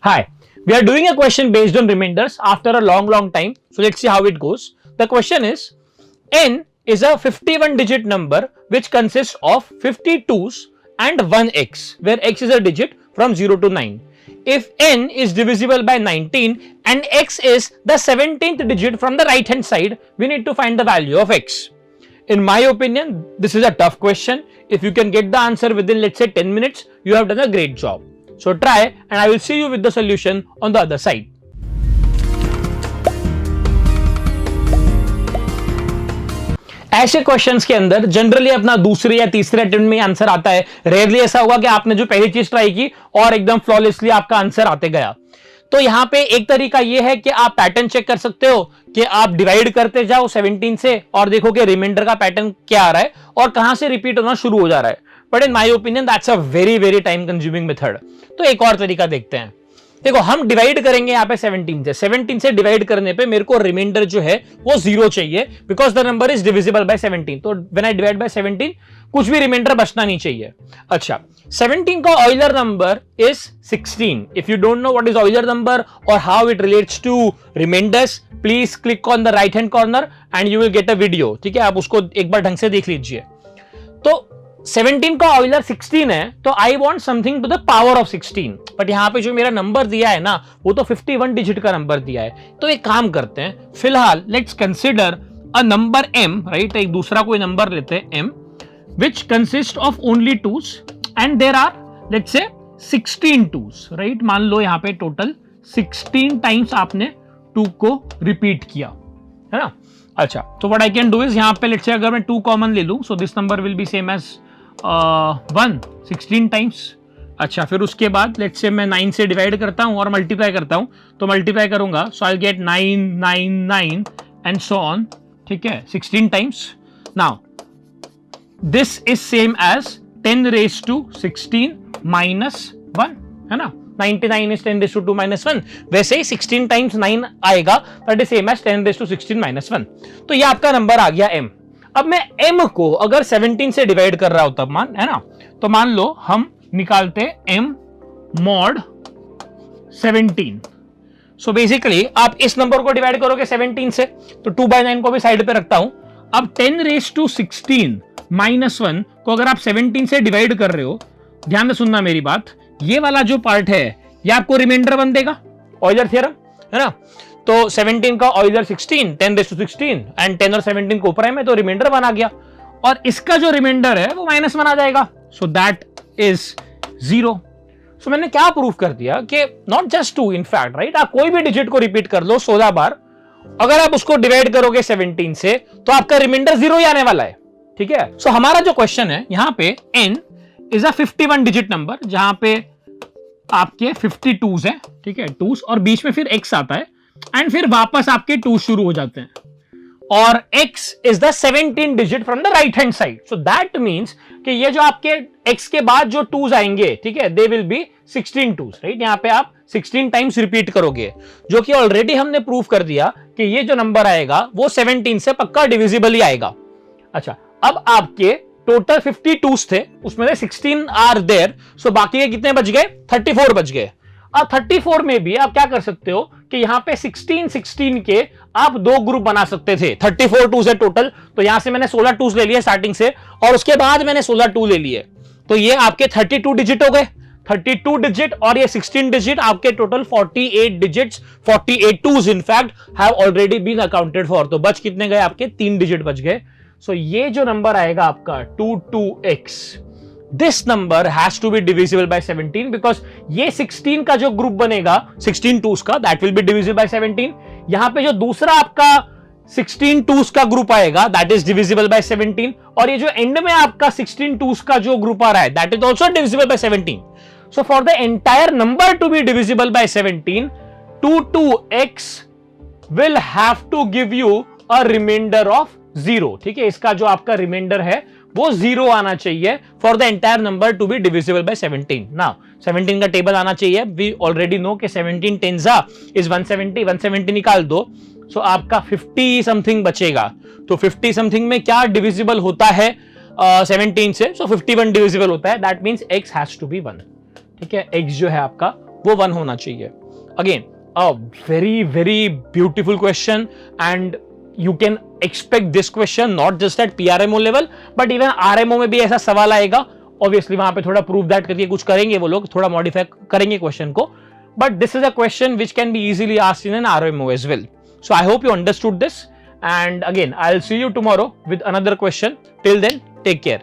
Hi, we are doing a question based on remainders after a long time. So let's see how it goes. The question is, n is a 51 digit number which consists of 52s and 1x, where x is a digit from 0 to 9. If n is divisible by 19 and x is the 17th digit from the right hand side, we need to find the value of x. In my opinion, this is a tough question. If you can get the answer within, let's say, 10 minutes, you have done a great job. So try, and I will see you with the solution on the other side. ऐसे questions के अंदर generally अपना दूसरे या तीसरे attempt में answer आता है. रेयरली ऐसा होगा कि आपने जो पहली चीज ट्राई की और एकदम फ्लॉलेसली आपका आंसर आते गया. तो यहां पे एक तरीका ये है कि आप पैटर्न चेक कर सकते हो कि आप डिवाइड करते जाओ 17 से और देखो कि रिमाइंडर का पैटर्न क्या आ रहा है और कहां से रिपीट होना शुरू हो जा रहा है. But in my opinion that's a very time consuming method. तो एक और तरीका देखते हैं. देखो, हम डिवाइड करेंगे यहाँ पे 17 से डिवाइड करने पे मेरे को रिमाइंडर जो है वो 0 चाहिए, because the number is divisible by 17. तो व्हेन आई डिवाइड बाय 17 कुछ भी रिमाइंडर बचना नहीं चाहिए. अच्छा, 17 का Euler number is 16. If you don't know what is Euler number और how it relates to reminders, please click on the right hand corner and you will get a video. ठीक है, आप उसको एक बार ढंग से देख लीजिए. तो 17 का ऑयलर 16 है, तो I want something to the power of 16. But यहां पे जो मेरा नंबर दिया है ना, वो तो 51 डिजिट का नंबर दिया है. तो एक काम करते हैं, फिलहाल let's consider a number m, right. एक दूसरा कोई नंबर लेते हैं m, which consists of only 2s and there are let's say 16 2s, right. मान लो यहाँ पे टोटल 16 टाइम्स आपने 2 को रिपीट किया है ना. अच्छा, तो what I can do is, यहाँ पे लेट्स से अगर मैं 2 कॉमन ले लूं, so this number will be same as 1 16 times. अच्छा, फिर उसके बाद लेट्स से मैं 9 से डिवाइड करता हूं और मल्टीप्लाई करता हूं, तो मल्टीप्लाई करूंगा, so I get 9 9 9 and so on. ठीक है, 16 times. Now this is same as 10 raised to 16 minus 1, है ना. 99 is 10 raised to 2 minus 1. वैसे ही 16 टाइम्स 9 आएगा, that is same as 10 raised to 16 minus 1. तो ये आपका नंबर आ गया m. अब मैं m को अगर 17 से डिवाइड कर रहा हूं तब मान, है ना, तो मान लो हम निकालते m mod 17. सो बेसिकली आप इस नंबर को डिवाइड करोगे 17 से, तो 2/9 को भी साइड पे रखता हूं. अब 10 raised to 16 minus 1 को अगर आप 17 से डिवाइड कर रहे हो, ध्यान से सुनना मेरी बात, ये वाला जो पार्ट है ये आपको रिमाइंडर बन देगा, ऑयलर थ्योरम, है ना. तो 17 का ऑयलर 16, 10 raised to 16 एंड 10 और 17 को ऊपर है में, तो रिमाइंडर बन आ गया. और इसका जो रिमाइंडर है वो -1 आ जाएगा, सो दैट इज 0. सो मैंने क्या प्रूव कर दिया कि नॉट जस्ट 2, इनफैक्ट, राइट, आप कोई भी डिजिट को रिपीट कर लो 16 बार, अगर आप उसको डिवाइड करोगे 17 से, तो आपका रिमाइंडर 0 ही आने वाला है. ठीक है. सो हमारा जो क्वेश्चन है, यहां पे n is a 51 digit number, जहां पे आपके 52s हैं. ठीक है, 2s, और बीच में फिर x आता है एंड फिर वापस आपके 2 शुरू हो जाते हैं, और x is the 17 digit from the right hand side. So that means कि ये जो आपके x के बाद जो 2s आएंगे, ठीक है, they will be 16 2s, right. यहां पे आप 16 टाइम्स रिपीट करोगे, जो कि ऑलरेडी हमने प्रूव कर दिया कि ये जो नंबर आएगा वो 17 से पक्का डिविजिबल ही आएगा. अच्छा, अब आपके टोटल 52s थे, उसमें से 16 आर देयर, सो बाकी के कितने बच गए, 34 बच गए. अब 34 में भी आप क्या कर सकते हो कि यहां पे 16 के आप 2 ग्रुप बना सकते थे. 34 2s है टोटल, तो यहां से मैंने 16 2s ले लिए स्टार्टिंग से, और उसके बाद मैंने 16 2 ले लिए, तो ये आपके 32 डिजिट हो गए. 32 डिजिट और ये 16 डिजिट, आपके total 48 digits, 48 2s in fact have already been accounted for. तो बच कितने गए आपके, 3 डिजिट बच गए. सो ये जो नंबर आएगा आपका 22x, this number has to be divisible by 17, because ये 16 का जो ग्रुप बनेगा 16 2s का, that will be divisible by 17. यहां पे जो दूसरा आपका 16 2s का ग्रुप आएगा, दैट इज डिविजिबल बाय 17, और ये जो एंड में आपका 16 2s का जो ग्रुप आ रहा है, that is also divisible by 17. So for the entire number to be divisible by 17, 22x will have to give you a reminder of 0. ठीक है, इसका जो आपका रिमाइंडर है वो 0 आना चाहिए for the entire number to be divisible by 17. Now 17 का टेबल आना चाहिए. वी ऑलरेडी नो कि 17 10s इज 170, 170 निकाल दो, सो आपका 50 समथिंग बचेगा. तो 50 समथिंग में क्या डिविजिबल होता है 17 से, सो 51 डिविजिबल होता है, that means x has to be 1. ठीक है, x जो है आपका वो 1 होना चाहिए. Again a very very beautiful question, and you can expect this question not just at PRMO level but even RMO में भी ऐसा सवाल आएगा. Obviously वहां पे थोड़ा prove that करके कुछ करेंगे वो लोग, थोड़ा modify करेंगे क्वेश्चन को, but this is a question which can be easily asked in an RMO as well. So I hope you understood this, and again I'll see you tomorrow with another question. Till then, take care.